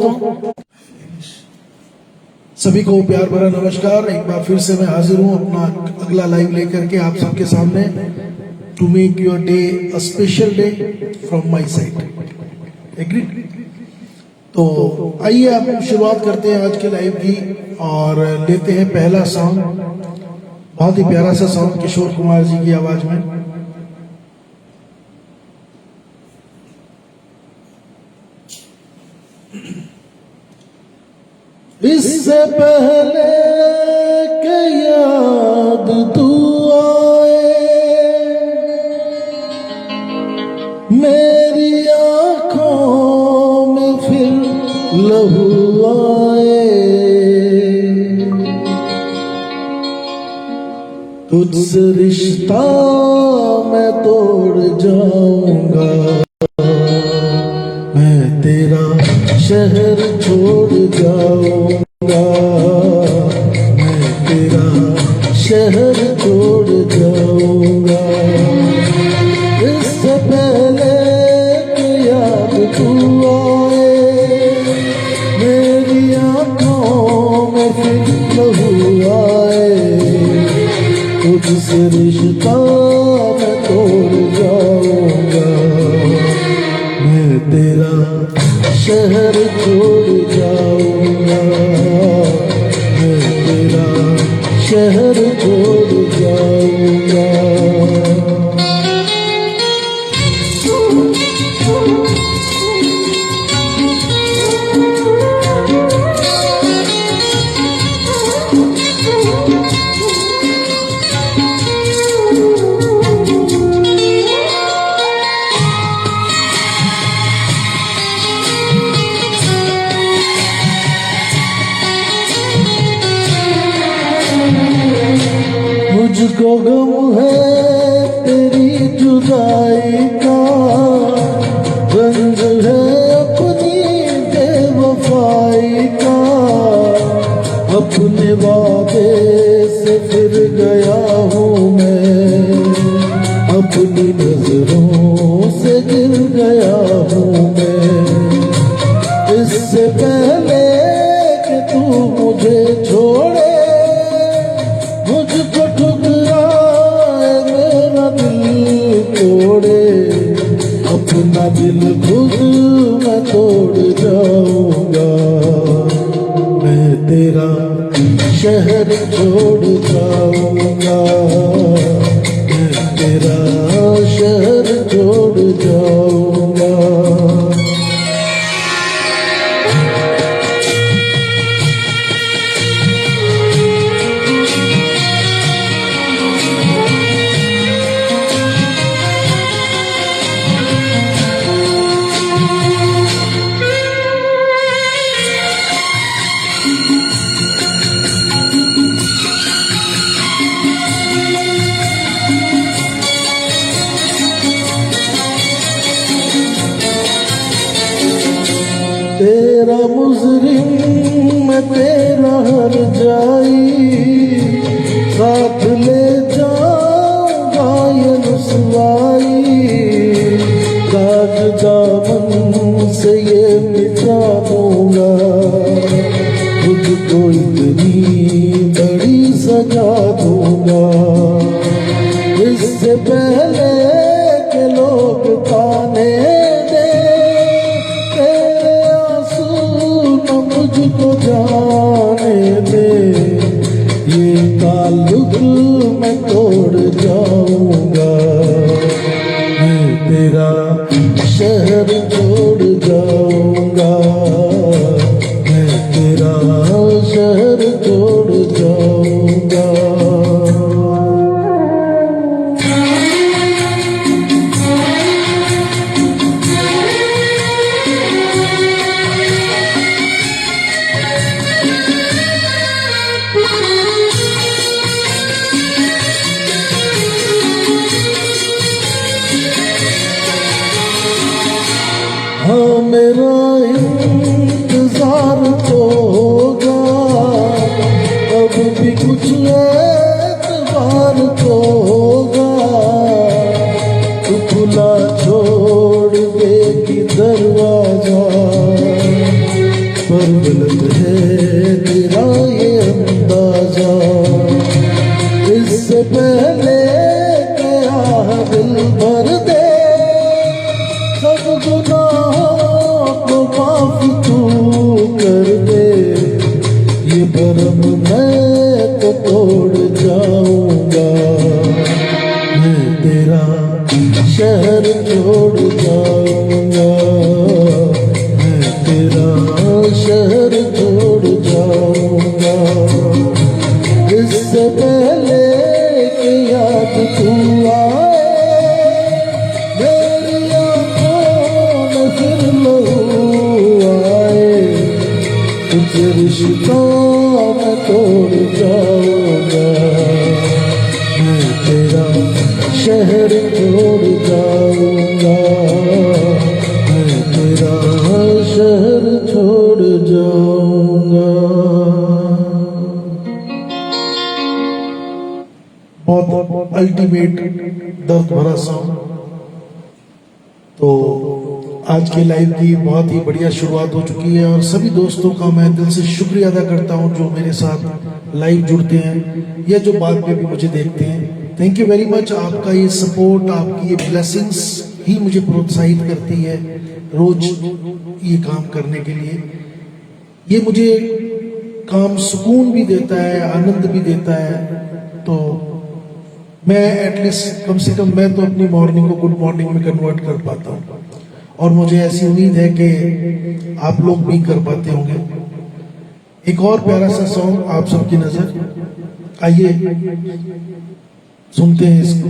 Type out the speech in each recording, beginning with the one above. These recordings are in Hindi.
दोस्तों, सभी को प्यार भरा नमस्कार। एक बार फिर से मैं हाजिर हूं अपना अगला लाइव लेकर के आप सबके सामने, to make your day a special day from my side. Agreed? तो आइए आप शुरुआत करते हैं आज के लाइव की और लेते हैं पहला सॉन्ग, बहुत ही प्यारा सा सॉन्ग किशोर कुमार जी की आवाज में। इससे पहले के याद तू आए, मेरी आंखों में फिर लहू आए, तुझसे रिश्ता मैं तोड़ जाऊंगा, मैं तेरा शहर छोड़ जाऊंगा, मैं तेरा शहर छोड़ जाऊंगा। इससे पहले कि याद तू आए, मेरी आंखों में फिर लहू आए, तुझसे रिश्ता मैं तोड़ जाऊंगा, मैं तेरा शहर छोड़ जाऊंगा, मैं तेरा शहर छोड़ जाऊंगा। मुझको गम है तेरी जुदाई का, रंज है अपनी बेवफाई का, अपने वादे से फिर गया हूँ मैं, अपनी नजरों से गिर गया हूँ मैं। इससे पहले कि तू मुझे छोड़े, मुझको ठुकराए मेरा दिल तोड़े, अपना दिल खुद मैं तोड़ जाऊंगा, मैं तेरा शहर छोड़ जाऊंगा, मैं तेरा शहर छोड़ जाऊंगा। तेरा मुजरिम मैं तेरा हर जाई, साथ ले जाऊंगा ये रुसवाई, दाग दामन से ये मिटा दूंगा, खुद को इतनी बड़ी सजा दूंगा। इससे पहले के लोग ताने मुझको जाने दे, ये ताल्लुक मैं तोड़ जाऊंगा, मैं तेरा शहर छोड़ जाऊंगा, मैं तेरा शहर छोड़ जाऊंगा। पर गलत है तेरा ये अंदाजा। इससे पहले क्या है दिल भर दे, सब गुनाहों को माफ तू कर दे। ये भरम मैं तो तोड़ जाऊंगा, मैं तेरा शहर छोड़ जाऊंगा, मैं तेरा शहर छोड़ जाऊंगा। इससे पहले कि याद तू आए मेरी आंखों में फिर लहू आए, तुझे रिश्ता मैं तोड़ जाऊंगा, मैं तेरा शहर छोड़ जाऊंगा, मैं तेरा शहर छोड़ जाऊंगा। बहुत अल्टीमेट दर्द भरा सॉन्ग। तो आज के लाइव की बहुत ही बढ़िया शुरुआत हो चुकी है और सभी दोस्तों का मैं दिल से शुक्रिया अदा करता हूं जो मेरे साथ लाइव जुड़ते हैं या जो बाद में भी मुझे देखते हैं। Thank you very much. आपका ये सपोर्ट, आपकी ये ब्लेसिंग्स ही मुझे प्रोत्साहित करती है रोज ये काम करने के लिए। ये मुझे काम सुकून भी देता है, आनंद भी देता है। तो मैं एटलीस्ट कम से कम मैं तो अपनी मॉर्निंग को गुड मॉर्निंग में कन्वर्ट कर पाता हूँ और मुझे ऐसी उम्मीद है कि आप लोग भी कर पाते होंगे। एक और प्यारा सा सॉन्ग आप सबकी नजर, आइए सुनते हैं इसको।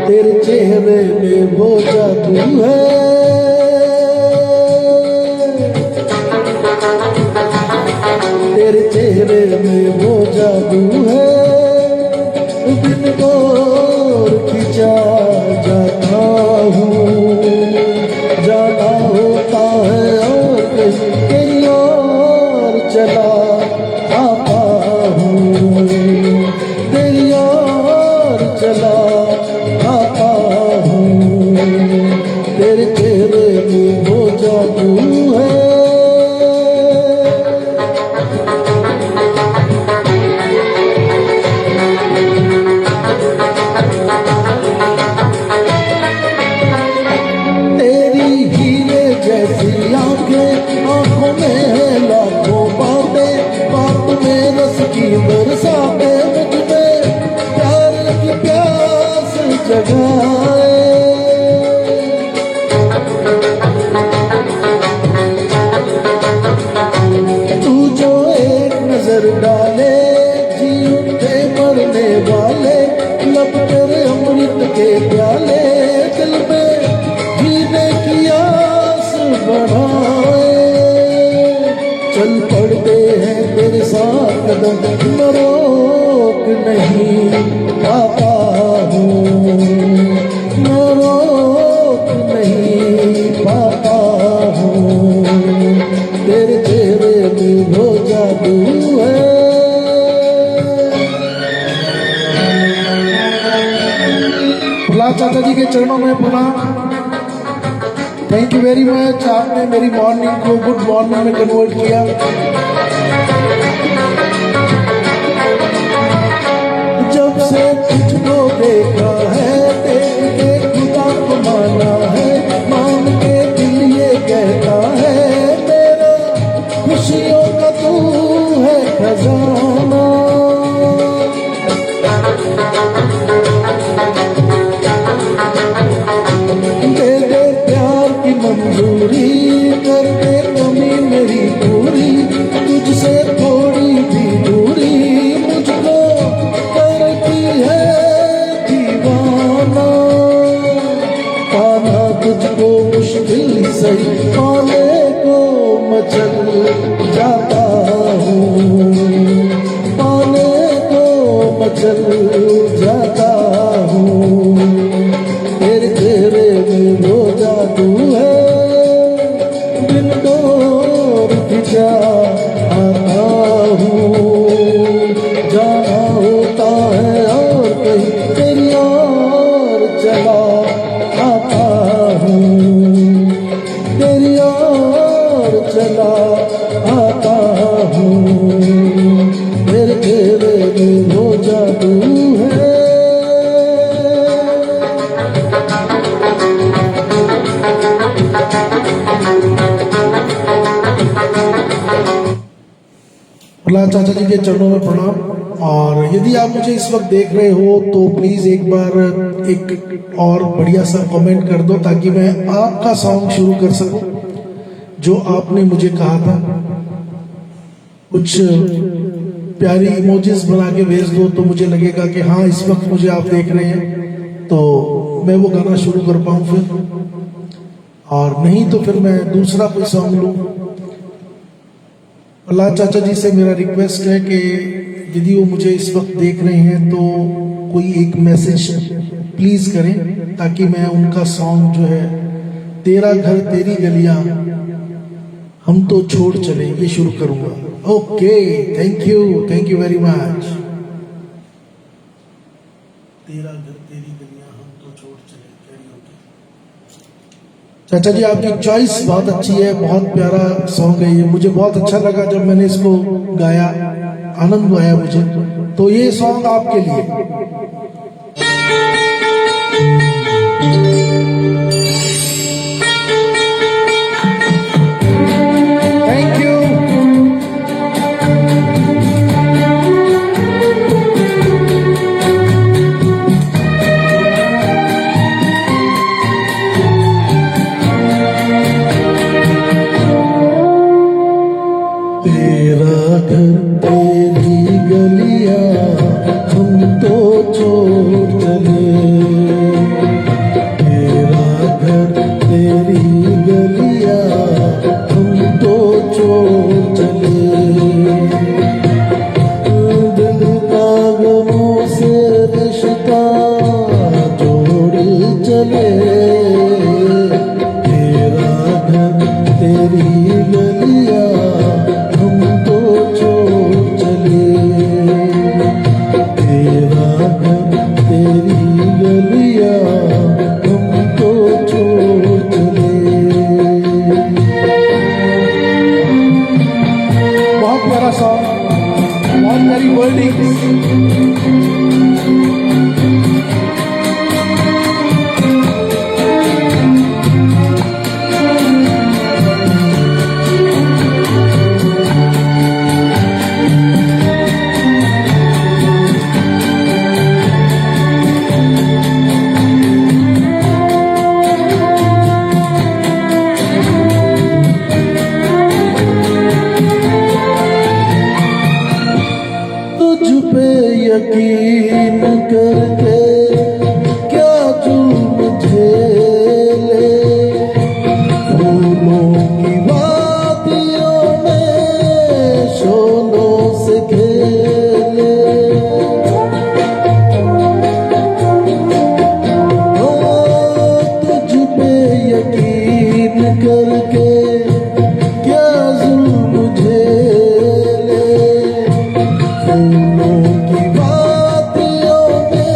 तेरे चेहरे में वो जादू है, तेरे चेहरे में वो जादू है, बिन गौर खिंचा जाता हूँ, जाना होता है और कहीं और चला आता हूँ, तेरी और चला तेरे चेहरे में वो जादू है। तेरी हीरे जैसी आंखें, आंखों में लाखों बातें, बात में रस की बरसाते, मुझ में प्यार की प्यास जगाए। डाले जी उठे मरने वाले, लब तेरे अमृत के प्याले, दिल में जीने की आस बढ़ाए। चल पड़ते हैं तेरे साथ कदम, न रोक नहीं पाता हूँ, न रोक नहीं पाता हूँ। तेरे चेहरे में वो जादू है। चाचा जी के चरणों में पुनः थैंक यू वेरी मच। आपने मेरी मॉर्निंग को गुड मॉर्निंग में कन्वर्ट किया। जब से तुझको देखा है, देख के खुदा को माना है, मान के दिल ये कहता है, मेरा खुशियों का तू है खजाना। मंजूरी कर दे कमी मेरी पूरी, तुझसे थोड़ी भी दूरी मुझको करती है चल जाता हूँ, तेरे चेहरे में वो जादू है, बिन डोर भी जा आता हूँ, जाना होता है और कहीं तेरी ओर चला आता हूँ, तेरी ओर चला आता हूँ, मेरे चेहरे में वो जादू है। प्रहलाद चाचा जी के चरणों में प्रणाम। और यदि आप मुझे इस वक्त देख रहे हो तो प्लीज एक बार एक और बढ़िया सा कमेंट कर दो ताकि मैं आपका सॉन्ग शुरू कर सकूं जो आपने मुझे कहा था। कुछ प्यारी इमोजीज बना के भेज दो तो मुझे लगेगा कि हाँ इस वक्त मुझे आप देख रहे हैं, तो मैं वो गाना शुरू कर पाऊं फिर, और नहीं तो फिर मैं दूसरा कोई सॉन्ग लूं। प्रहलाद चाचा जी से मेरा रिक्वेस्ट है कि यदि वो मुझे इस वक्त देख रहे हैं तो कोई एक मैसेज प्लीज करें ताकि मैं उनका सॉन्ग जो है तेरा घर तेरी गलियां हम तो छोड़ चले ये शुरू करूंगा। Okay, thank you very much. तेरा घर तेरी गलियां हम तो छोड़ चले, चाचा जी आपकी चॉइस बहुत अच्छी है, बहुत प्यारा सॉन्ग है ये, मुझे बहुत अच्छा लगा जब मैंने इसको गाया, आनंद आया मुझे, तो ये सॉन्ग आपके लिए। Thank you. तेरा घर तेरी गलियां हम तो छोड़ चले, तेरा घर तेरी गलियां हम तो छोड़ चले, दिल का गमों से रिश्ता जोड़ चले, तेरा घर तेरी गलियां हम तो छोड़ चले, तेरा घर तेरी गलियां हम तो छोड़ चले। बहुत प्यारा सॉन्ग, बहुत प्यारी वर्डिंग। तुझ पे यकीन करके क्या जुल्म झेले, फूलों की वादियों में शोलों से खेले, तुझ पे यकीन करके क्या जुल्म झेले, फूलों की वादियों में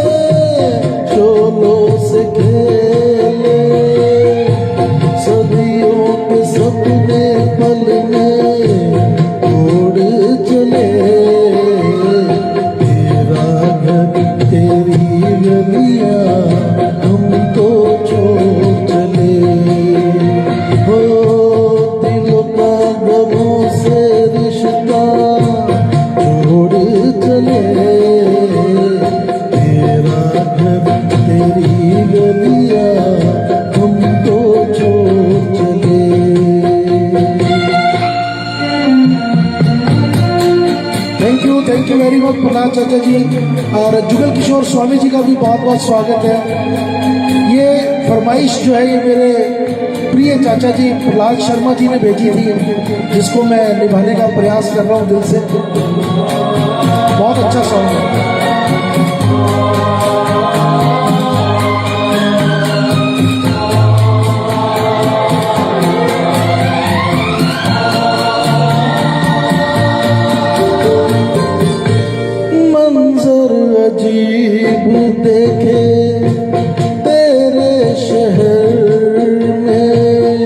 शोलों से खेले, सदियों के सपने पल में उड़ चले, तेरा घर तेरी गलियां हम तो छोड़ चले, हो दिलों का गमों से रिश्ता छोड़ चले, तेरा घर तेरी गलियां हम तो छोड़ चले। Thank you very much Prahlad चाचा जी, और जुगल किशोर स्वामी जी का भी बहुत बहुत स्वागत है। ये फरमाइश जो है ये मेरे प्रिय चाचा जी प्रहलाद शर्मा जी ने भेजी थी, जिसको मैं निभाने का प्रयास कर रहा हूँ दिल से। बहुत अच्छा सॉन्ग है। देखे तेरे शहर में,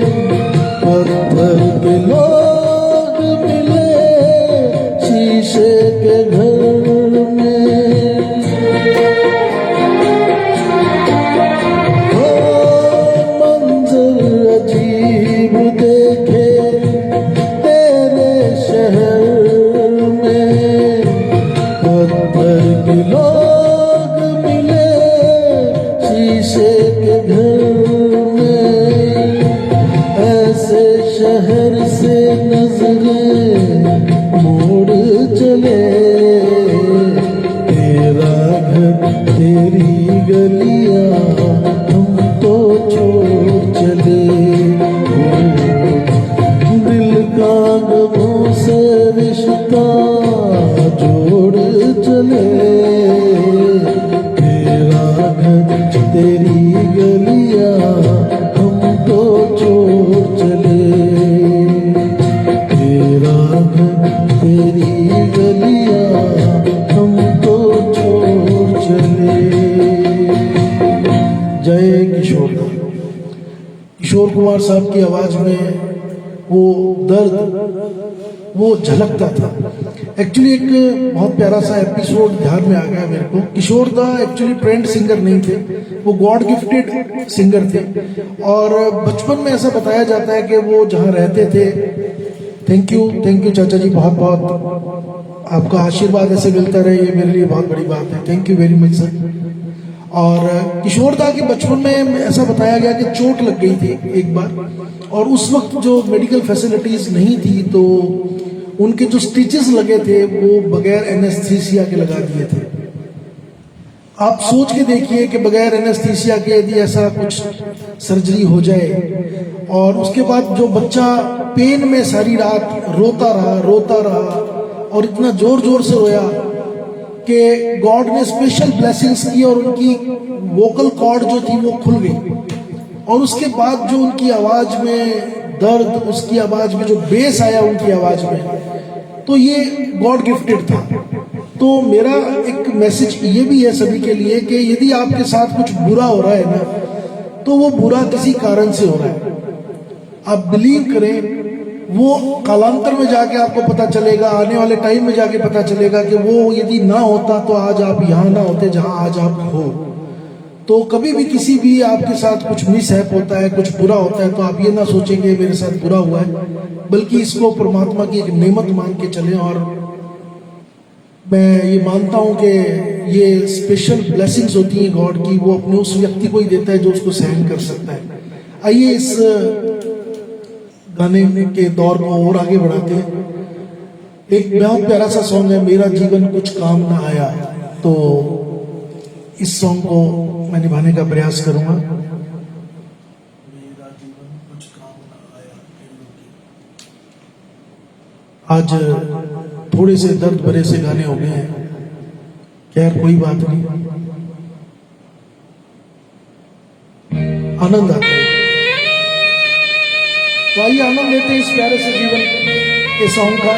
पत्थर के लोग मिले शीशे के घर में। ओ मंजर अजीब देखे तेरे शहर में, पत्थर के लोग मिले शीशे के घर में। ऐसे शहर से नजरें मोड़ चले, तेरा घर तेरी गलियां हम तो छोड़ चले। दिल का गमों से रिश्ता जोड़ चले, तेरा घर तेरी गलियां हम तो छोड़ चले। तेरा घर तेरी गलियां हम तो छोड़ चले। जय किशोर दा। किशोर कुमार साहब की आवाज में वो दर्द वो झलकता था। एक्चुअली एक बहुत प्यारा सा एपिसोड ध्यान में आ गया मेरे को। किशोर दा एक्चुअली ट्रेंड सिंगर नहीं थे, वो गॉड गिफ्टेड सिंगर थे। और बचपन में ऐसा बताया जाता है कि वो जहाँ रहते थे, थैंक यू चाचा जी, बहुत बहुत आपका आशीर्वाद ऐसे मिलता रहे, ये मेरे लिए बहुत बड़ी बात है। Thank you very much sir. और किशोर दा के बचपन में ऐसा बताया गया कि चोट लग गई थी एक बार, और उस वक्त जो मेडिकल फैसिलिटीज नहीं थी तो उनके जो स्टिचेस लगे थे वो बगैर एनेस्थीसिया के लगा दिए थे। आप सोच के देखिए कि बगैर एनेस्थीसिया के यदि ऐसा कुछ सर्जरी हो जाए, और उसके बाद जो बच्चा पेन में सारी रात रोता रहा और इतना जोर जोर से रोया कि गॉड ने स्पेशल ब्लेसिंग्स की और उनकी वोकल कॉर्ड जो थी वो खुल गई। और उसके बाद जो उनकी आवाज में दर्द, उसकी आवाज में जो बेस आया उनकी आवाज में, तो ये गॉड गिफ्टेड था। तो मेरा एक मैसेज ये भी है सभी के लिए कि यदि आपके साथ कुछ बुरा हो रहा है ना, तो वो बुरा किसी कारण से हो रहा है। आप बिलीव करें, वो कालांतर में जाके आपको पता चलेगा, आने वाले टाइम में जाके पता चलेगा कि वो यदि ना होता तो आज आप यहाँ ना होते जहाँ आज आप हो। तो कभी भी किसी भी आपके साथ कुछ मिसहैप होता है, कुछ बुरा होता है, तो आप ये ना सोचेंगे मेरे साथ बुरा हुआ है, बल्कि इसको परमात्मा की एक नेमत मान के चलें। और मैं ये मानता हूँ कि ये स्पेशल ब्लेसिंग्स होती हैं गॉड की, वो अपने उस व्यक्ति को ही देता है जो उसको सहन कर सकता है। आइए इस गाने के दौर को और आगे बढ़ाते हैं। एक बहुत प्यारा सा सॉन्ग है, मेरा जीवन कुछ काम ना आया, तो इस सॉन्ग को मैं निभाने का प्रयास करूंगा। मेरा जीवन कुछ काम ना आया। आज थोड़े से दर्द भरे से गाने हो गए हैं, खैर कोई बात नहीं, आनंद आता है। तो आइए आनंद लेते हैं इस प्यारे से जीवन के सॉन्ग का।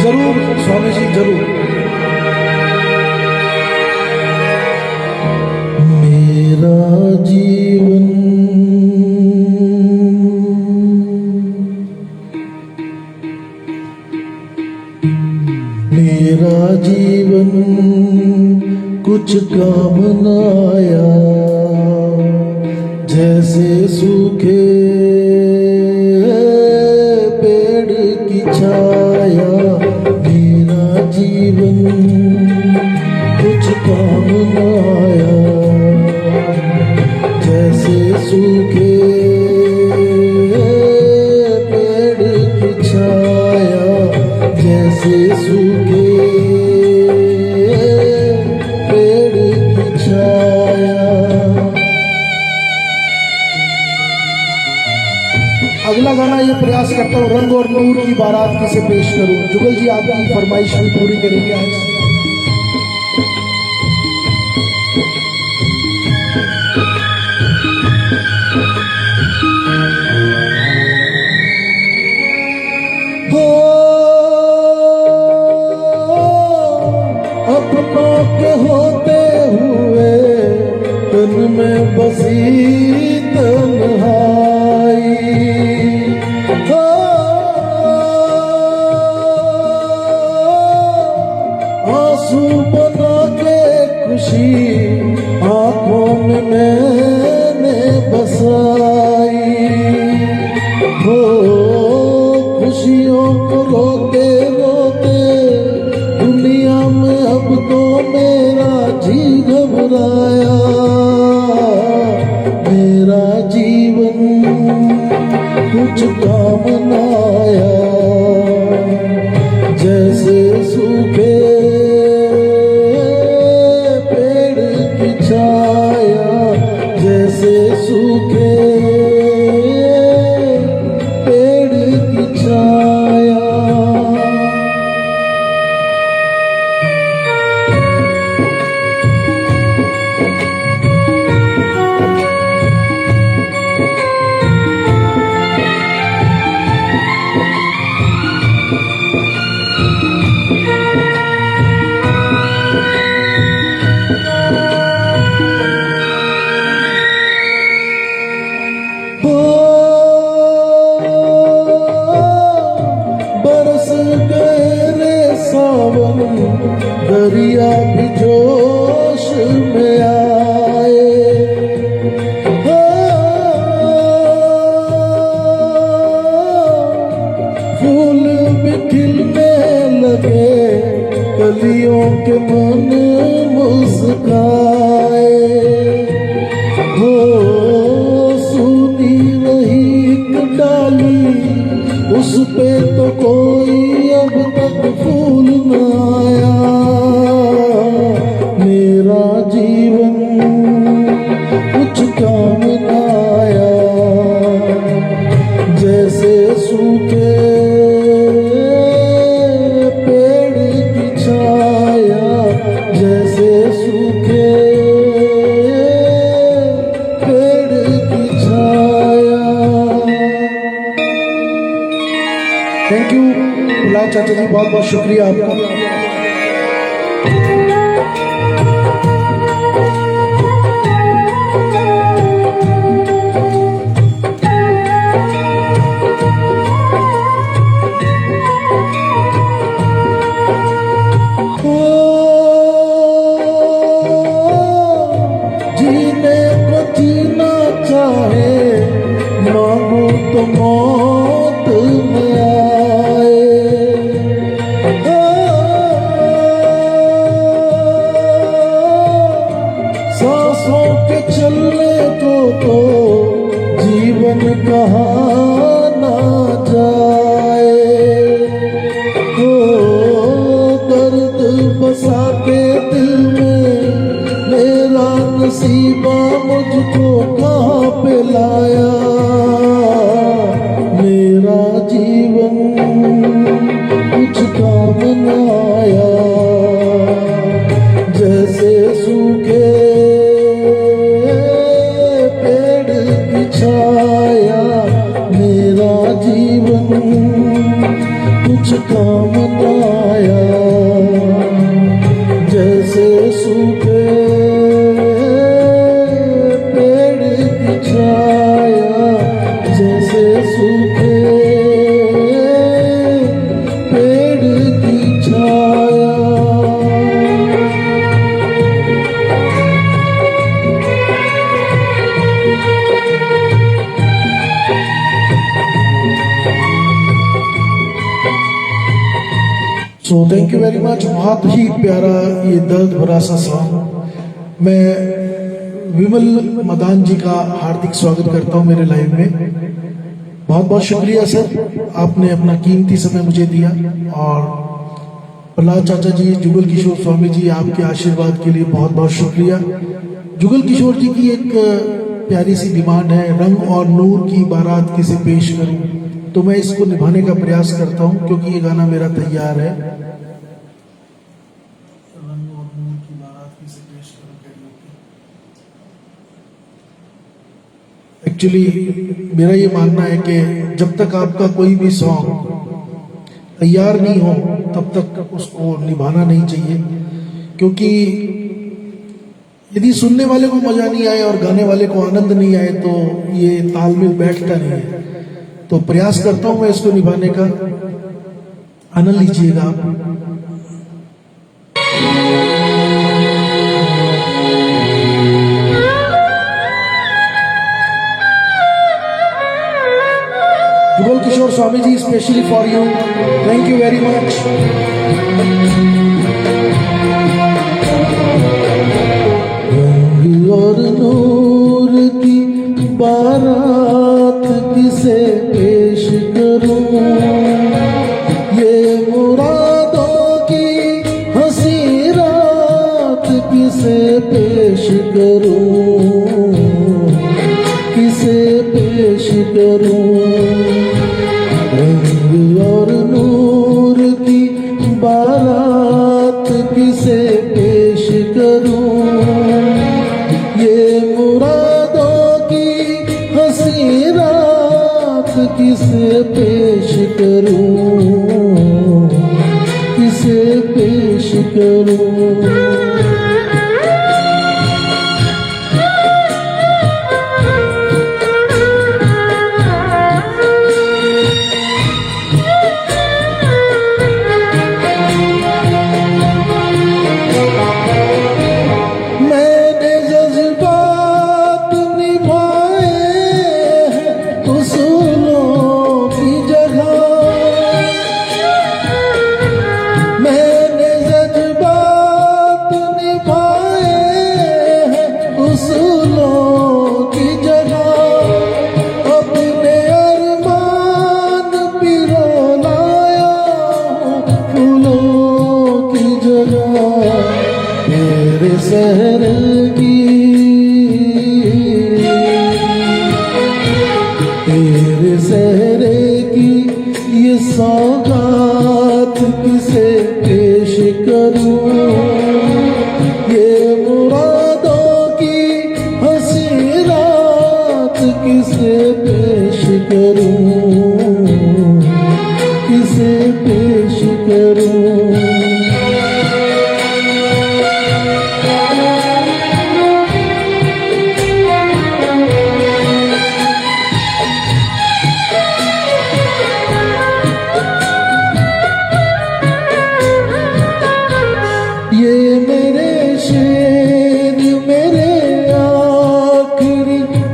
जरूर स्वामी जी जरूर। मेरा जीवन मेरा जीवन कुछ काम न आया, जैसे सूखे पेड़ की छाया। मेरा जीवन कुछ काम न आया, जैसे सूखे पेड़ की छाया, जैसे सूखे पेड़ की छाया। अगला गाना ये प्रयास करता हूँ रंग और नूर की बारात किसे पेश करूं। जुगल जी आपकी फरमाइश भी पूरी करेंगे आज। कुछ काम न आया। जैसे सूखे पेड़ की छाया, जैसे सूखे पेड़ की छाया। बरस गए रे सावन, दरिया भी जोश में आए। फूल भी खिलने लगे, कलियों के मन मुस्काए। हो सुनी रही डाली, उस पे तो कोई अब तक फूल न आया। मेरा जीवन कुछ काम न आया। जैसे सूखे पेड़ की छाया, जैसे सूखे पेड़ की छाया। थैंक यू प्रहलाद चाचा जी, बहुत बहुत शुक्रिया आपका। जीने को जीना चाहे, मांगू तो मौत में आए। सांसों के चलने को तो जीवन कहाँ ना जाए। हो दर्द बसा के दिल में, मेरा नसीबा मुझको कहाँ पे लाया। मेरा जीवन कुछ काम न आया। जैसे सूखे पेड़ की छाया, मेरा जीवन कुछ काम न आया। जैसे सूखे पेड़ की छाया, जैसे सूखे पेड़ की छाया। So thank you very much. बहुत ही प्यारा ये दर्द भरा सा सॉन्ग। मैं विमल मदान जी का हार्दिक स्वागत करता हूँ मेरे लाइव में। बहुत बहुत शुक्रिया सर, आपने अपना कीमती समय मुझे दिया। और प्रहलाद चाचा जी, जुगल किशोर स्वामी जी, आपके आशीर्वाद के लिए बहुत बहुत शुक्रिया। जुगल किशोर जी की एक प्यारी सी डिमांड है, रंग और नूर की बारात किसे पेश करूं, तो मैं इसको निभाने का प्रयास करता हूं क्योंकि ये गाना मेरा तैयार है। रंग और नूर की बारात किसे पेश करूं, एक्चुअली मेरा ये मानना है कि जब तक आपका कोई भी सॉन्ग तैयार नहीं हो तब तक उसको निभाना नहीं चाहिए, क्योंकि यदि सुनने वाले को मजा नहीं आए और गाने वाले को आनंद नहीं आए तो ये तालमेल बैठता नहीं है। तो प्रयास करता हूं मैं इसको निभाने का, आनंद लीजिएगा आप। Jugal Kishore Swami ji, specially for you, thank you very much. रंग और नूर की बारात किसे पेश पेश करूं, ये मुरादों की हंसी रात किसे पेश करूं, किसे पेश करूं। रंग और नूर की बारात किसे पेश करूं, ये मुरादों की हंसी रात किसे पेश करूं, किसे पेश करूं। तेरे सहरे की ये सौगात किसे पेश करूं, ये मुरादों की हंसी रात किसे पेश करूं, किसे पेश करूं।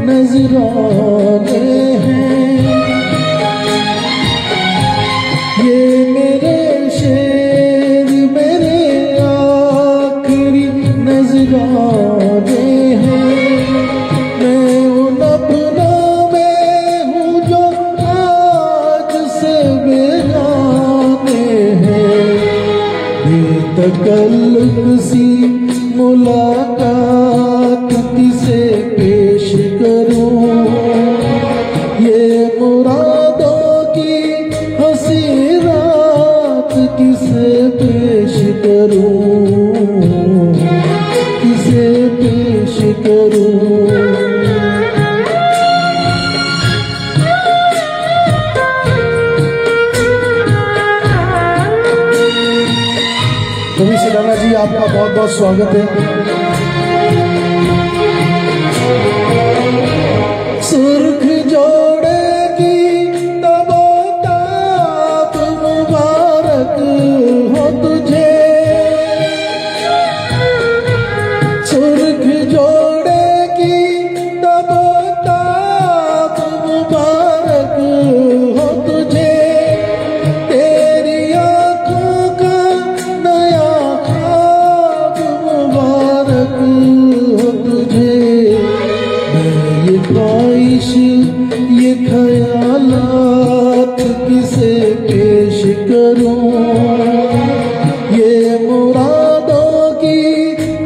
नजराने हैं ये मेरे शेर, मेरे आखिरी नजराने हैं। मैं उन अपनों में हूँ जो आज से बेगाने हैं। बेतकल्लुफ सी मुलाकात किसे पेश करूं, ये मुरादों की हंसी रात किसे पेश करूं, किसे पेश करूं। रवि सिडाना जी, आपका बहुत बहुत स्वागत है। सुर्ख जोड़े की तबोताब मुबारक हो तुझे, सुर्ख जोड़े की तबोताब मुबारक हो तुझे। तेरी आंखों का नया ख्वाब मुबारक हो तुझे। ये ख्वाहिश ये ख्यालात किसे पेश करूं, ये मुरादों की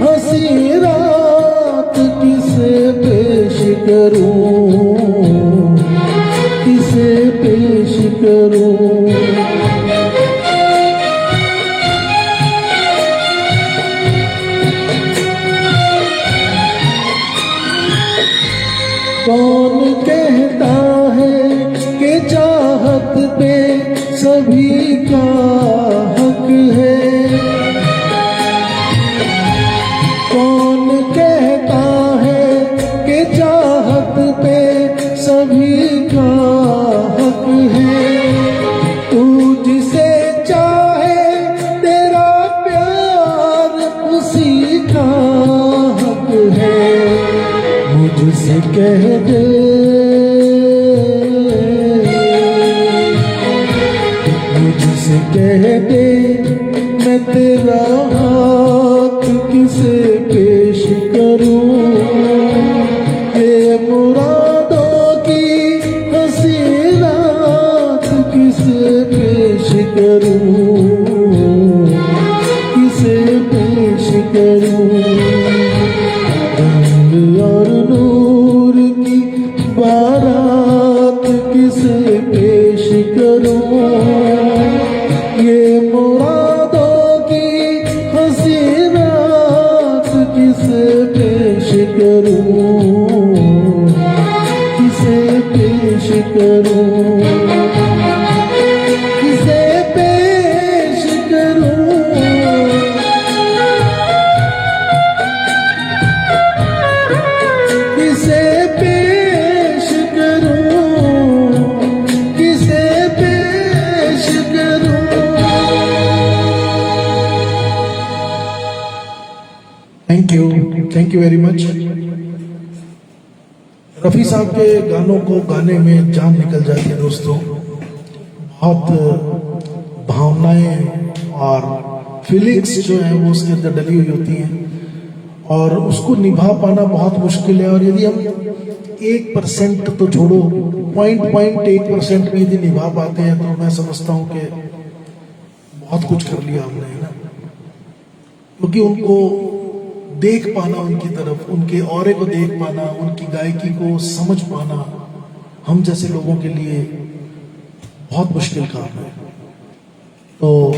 हंसी रात किसे पेश करूं, किसे पेश करूं। कौन कहता है कि चाहत पे सभी का हक है, कौन कहता है कि चाहत पे सभी का हक है। तू जिसे चाहे तेरा प्यार उसी का हक है। मुझसे कह दे, मुझसे कह दे मैं तेरा हाथ किसे पेश करूं, ये मुरादों की हंसी रात करूं, किसे पेश करूं। रंग और नूर की बारात किसे पेश करूं। ये मुरादों की हंसी रात किसे पेश करूं, किसे पेश करूं, किसे पेश करूं। किसे पेश करूं, किसे पेश करूं। Thank you very much. Rafi साहब के गानों को गाने में जान निकल जाती है दोस्तों। बहुत भावनाएं और फीलिंग्स जो है वो उसके अंदर डली हुई होती हैं और उसको निभा पाना बहुत मुश्किल है। और यदि हम 1% तो छोड़ो 0.1% भी यदि निभा पाते हैं तो मैं समझता हूँ कि बहुत कुछ कर लिया हमने, है ना। क्योंकि उनको देख पाना, उनकी तरफ, उनके ऑरे को देख पाना, उनकी गायकी को समझ पाना हम जैसे लोगों के लिए बहुत मुश्किल काम है। तो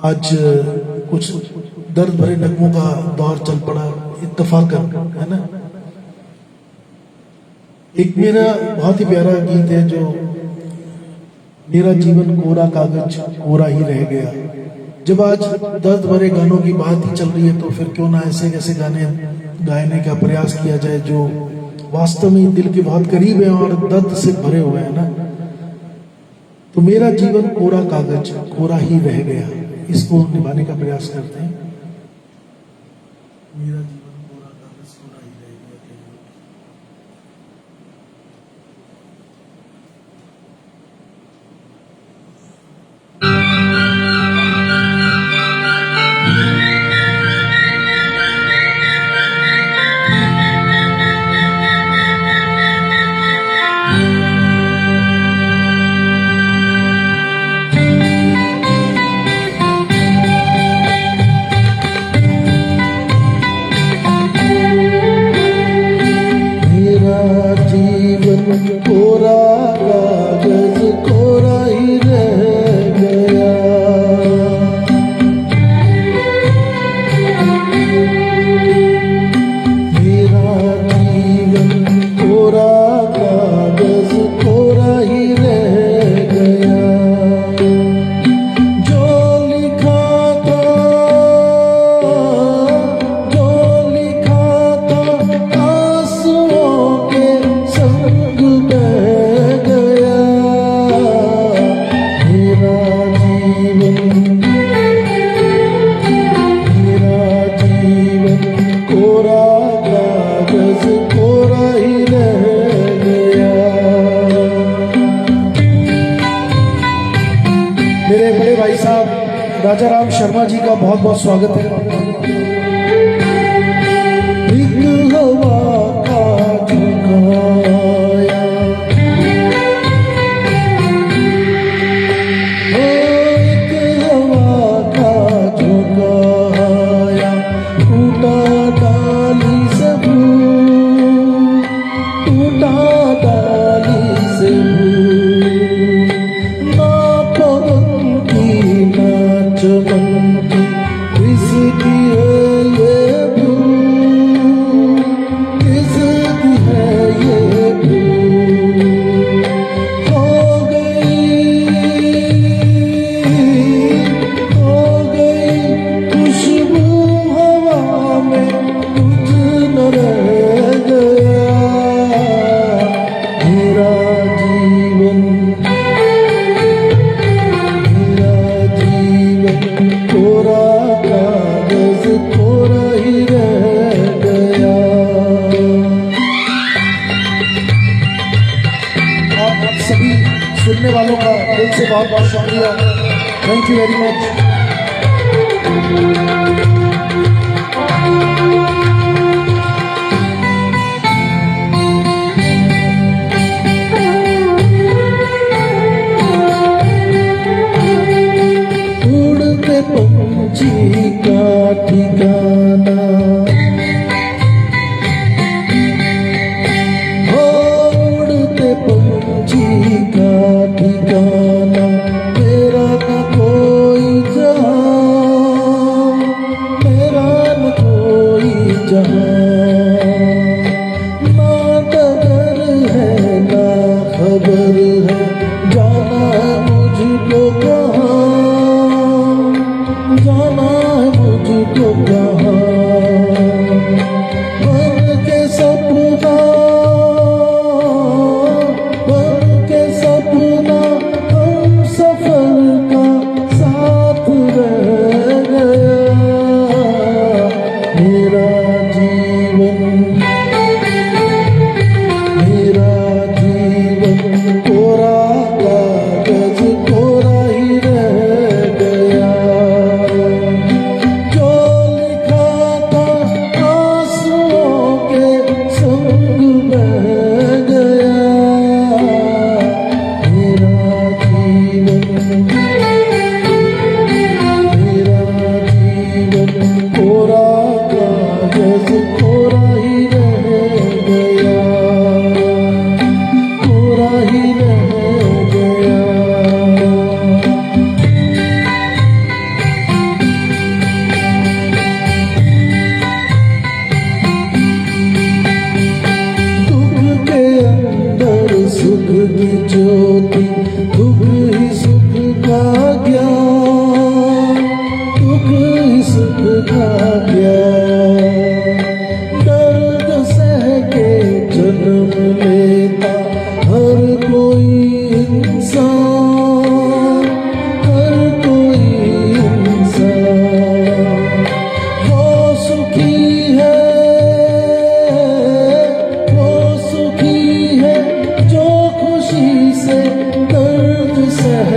आज कुछ दर्द भरे नगमों का दौर चल पड़ा, इत्तफाकन, है ना। एक मेरा बहुत ही प्यारा गीत है जो मेरा जीवन कोरा कागज कोरा ही रह गया। जब आज दर्द भरे गानों की बात ही चल रही है तो फिर क्यों ना ऐसे कैसे गाने गाने का प्रयास किया जाए जो वास्तव में दिल के बहुत करीब है और दर्द से भरे हुए हैं ना। तो मेरा जीवन कोरा कागज कोरा ही रह गया, इसको निभाने का प्रयास करते हैं। मेरा जीवन कोरा कागज कोरा ही रह गया। कोरा कागज कोरा ही रह गया। मेरा जीवन कोरा कागज कोरा ही रह गया। जो लिखा था आंसुओं के संग बह गया। मेरा जीवन कोरा कागज कोरा ही रह गया। मेरे बड़े भाई साहब राजा राम शर्मा जी का बहुत बहुत स्वागत है। एक हवा का झुकाया, एक हवा का झुकाया, टूटा डाली से भूल, टूटा डाली से भूल। ना पवन की ना चमन की किसकी है ये भूल, किसकी है ये भूल। हो गई खुशबू हवा में, कुछ न रह गया। मेरा जीवन कोरा कागज कोरा ही रह गया। आप सभी सुनने वालों का दिल से बहुत बहुत शुक्रिया। Thank you very much. सुख की ज्योति, दुख ही सुख का ज्ञान, दुख ही सुख का ज्ञान। दर्द सह के जन्म लेता हर कोई इंसान, हर कोई इंसान। वो सुखी है, वो सुखी है जो खुशी से दर्द सह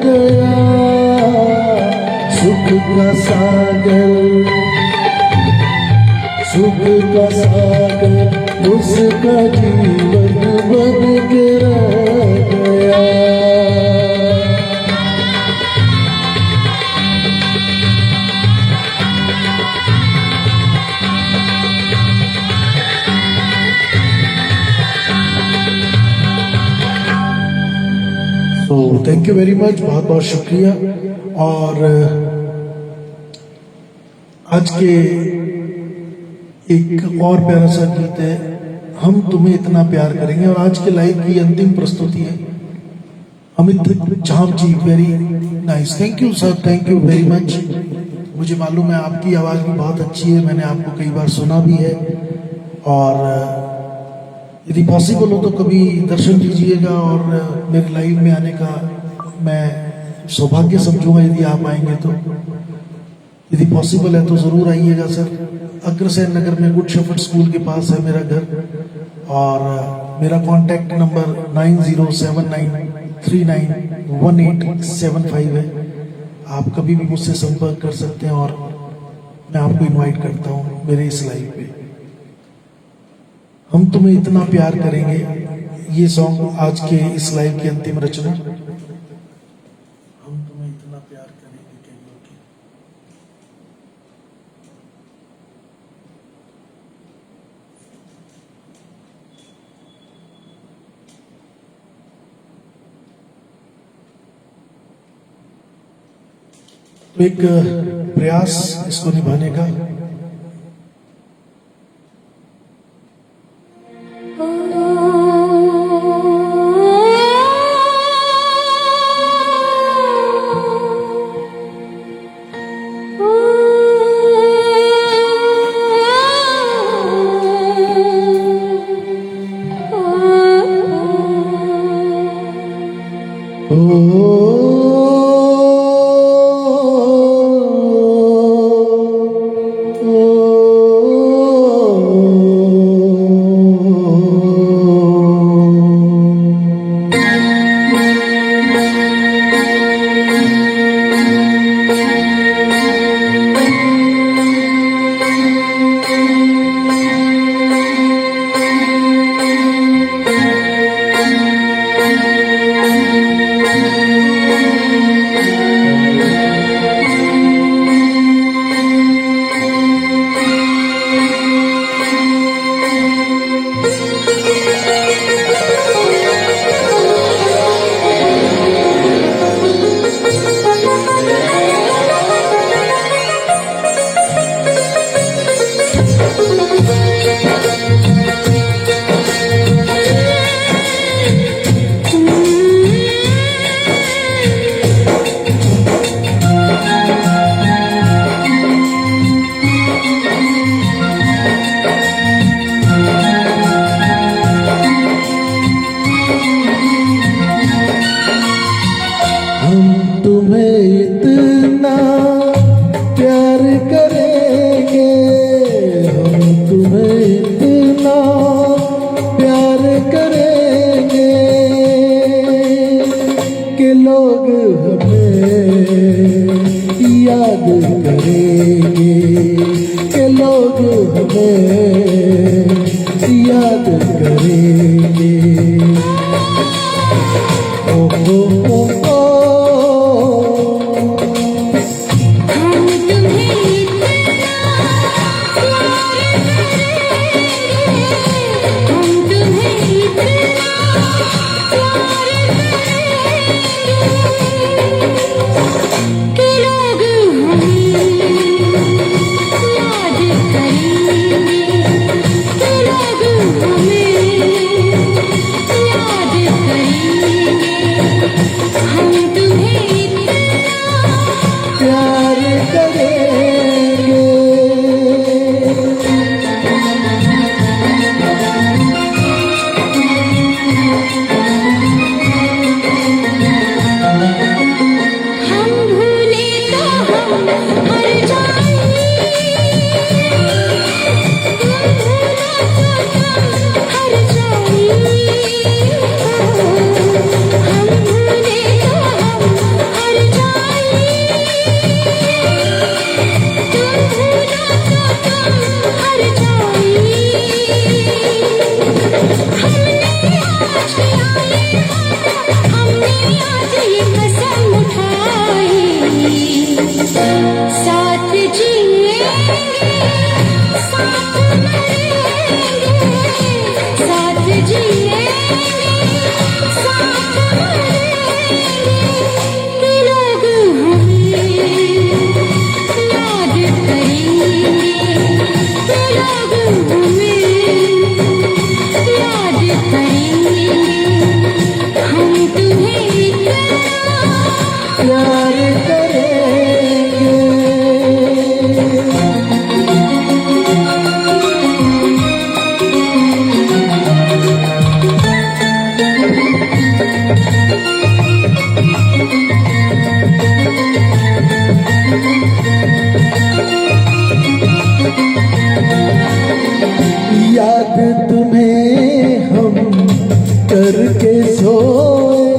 गया। सुख का सागर, सुख का सागर उसका जीवन बन के रह गया। तो थैंक यू वेरी मच, बहुत बहुत शुक्रिया। और आज के एक और प्यारा सा गीत है, हम तुम्हें इतना प्यार करेंगे, और आज के लाइव की अंतिम प्रस्तुति है Amit Jham ji. Very nice, thank you sir, thank you very much. मुझे मालूम है आपकी आवाज़ भी बहुत अच्छी है, मैंने आपको कई बार सुना भी है, और यदि पॉसिबल हो तो कभी दर्शन दीजिएगा, और मेरे लाइव में आने का मैं सौभाग्य समझूंगा यदि आप आएंगे तो। यदि पॉसिबल है तो ज़रूर आइएगा सर। अग्रसेन नगर में गुड शेफर्ड स्कूल के पास है मेरा घर, और मेरा कॉन्टैक्ट नंबर 9079391875 है। आप कभी भी मुझसे संपर्क कर सकते हैं, और मैं आपको इनवाइट करता हूँ मेरे इस लाइव पे। हम तुम्हें इतना प्यार करेंगे, ये सॉन्ग आज के इस लाइव की अंतिम रचना। हम तुम्हें इतना प्यार करेंगे कैरियोके। तो एक प्रयास इसको निभाने का। करके सोए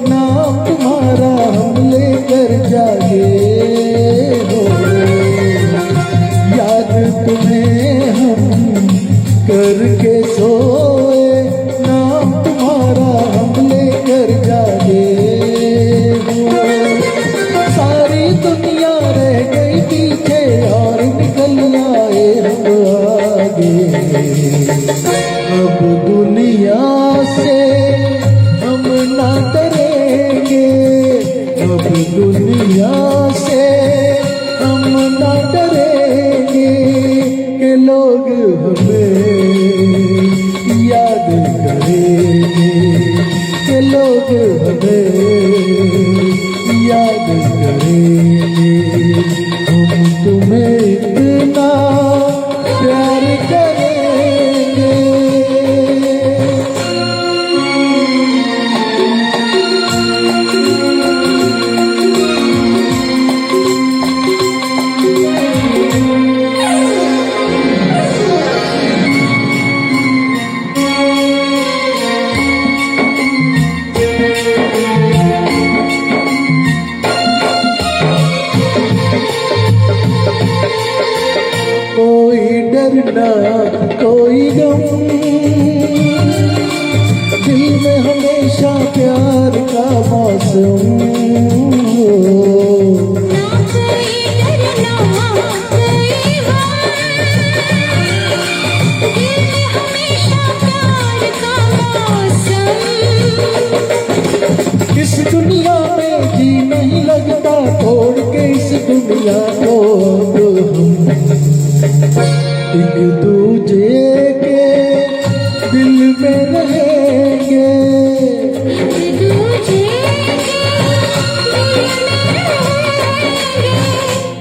नाम तुम्हारा हम लेकर जागे हो, याद तुम्हें हम करके सोए नाम तुम्हारा हम लेकर जागे हो। सारी दुनिया रह गई पीछे और निकल आए हम आगे, अब दुनिया से हम ना डरेंगे, अब दुनिया से हम ना डरेंगे कि लोग हमें याद करेंगे, कि लोग हमें याद करेंगे। हम तुम्हें इतना प्यार करेंगे। कोई डर ना कोई गम, दिल में हमेशा प्यार का मौसम। ना कोई डर ना कोई गम, दिल में हमेशा प्यार का मौसम। इस दुनिया में जी नहीं लगता, छोड़ के इस दुनिया को हम एक दूजे के दिल में रहेंगे, एक दूजे के दिल में रहेंगे।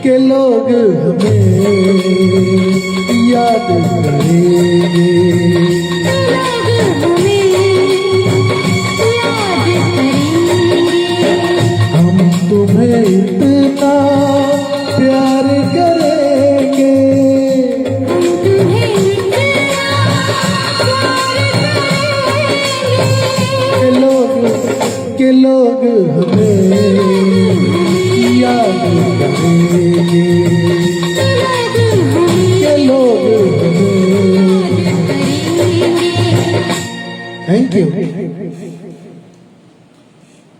के लोग हमें याद करेंगे, लोग हमें याद करेंगे। हम तुम्हें इतना प्यार करेंगे, हम तुम्हें इतना प्यार करेंगे। के लोग हमें याद करेंगे, के लोग हमें। Thank you.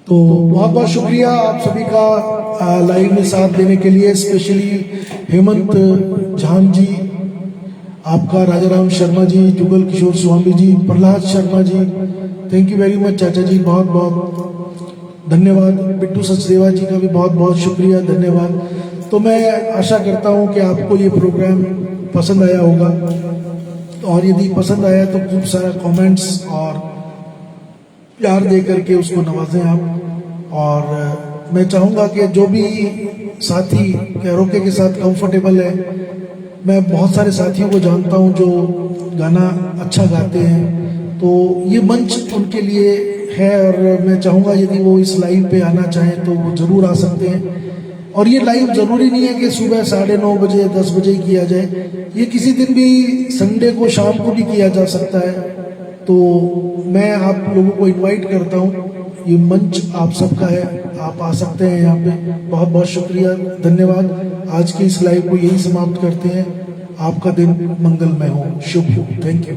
तो बहुत बहुत शुक्रिया आप सभी का लाइव में साथ देने के लिए, स्पेशली हेमंत झान जी, आपका राजाराम शर्मा जी, जुगल किशोर स्वामी जी, Prahlad Sharma ji, thank you very much चाचा जी, बहुत बहुत धन्यवाद। बिट्टू सचदेवा जी का भी बहुत बहुत शुक्रिया, धन्यवाद। तो मैं आशा करता हूँ कि आपको ये प्रोग्राम पसंद आया होगा, और यदि पसंद आया तो खूब सारा कमेंट्स और प्यार दे करके उसको नवाजें आप। और मैं चाहूँगा कि जो भी साथी कैरोके के साथ कंफर्टेबल है, मैं बहुत सारे साथियों को जानता हूँ जो गाना अच्छा गाते हैं, तो ये मंच उनके लिए है। और मैं चाहूँगा यदि वो इस लाइव पे आना चाहें तो वो ज़रूर आ सकते हैं। और ये लाइव ज़रूरी नहीं है कि सुबह 9:30 बजे 10 बजे ही किया जाए, ये किसी दिन भी संडे को शाम को भी किया जा सकता है। तो मैं आप लोगों को इनवाइट करता हूँ, ये मंच आप सबका है, आप आ सकते हैं यहाँ पे। बहुत बहुत शुक्रिया, धन्यवाद। आज के इस लाइव को यही समाप्त करते हैं। आपका दिन मंगलमय हो, शुभ हो। Thank you.